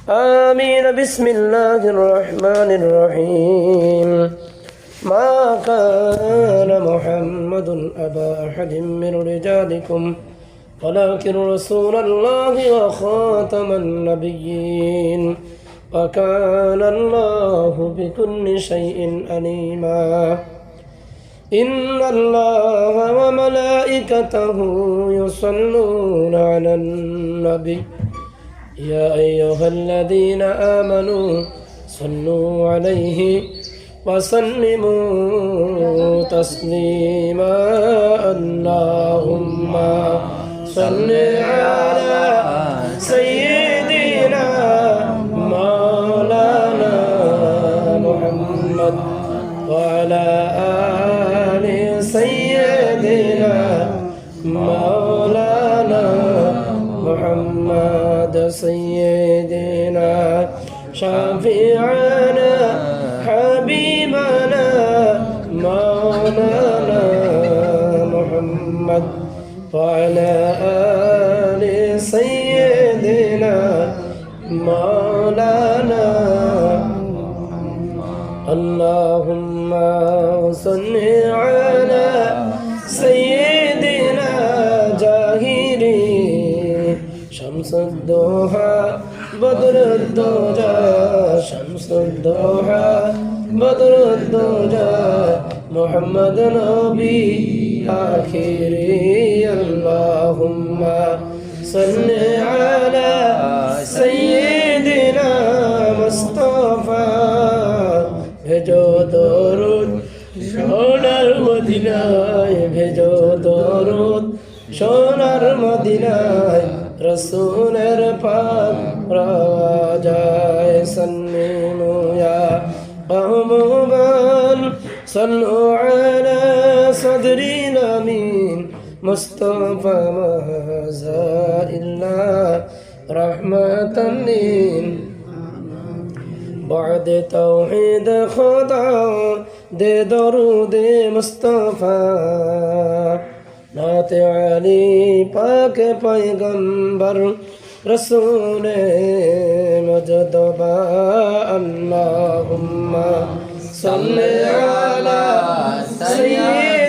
آمين. بسم الله الرحمن الرحيم. ما كان محمد أبا أحد من رجالكم ولكن رسول الله وخاتم النبيين وكان الله بكل شيء عليما. إن الله وملائكته يصلون على النبي يا أيها الذين آمنوا صلوا عليه وسلموا تسليما. اللهم صل على سيدنا مولانا محمد وعلى آل سيدنا مولانا محمد سيدنا شفيعنا حبيبنا مولانا محمد وعلى آل سيدنا مولانا. اللهم صل على سيدنا جاهري شمس الضحى بدر الدجى شمس الضحى بدر الدجى محمد نبي آخري. اللهم صل على سيدنا مصطفى ভেজো দরুদ সোনার মদিনায় ভেজো দরুদ সোনার মদিনায় রসুলের পাক রাজায় সন্নিমু ইয়া মাহমুবান সাল্লু আলা সদরিল আমিন মুস্তাফা মাযা ইল্লা রাহমাতান লিল بعد توحید خدا دے درود مصطفیٰ نعت علی پاک پیغمبر رسول مجدبا. اللہم صلی علی سید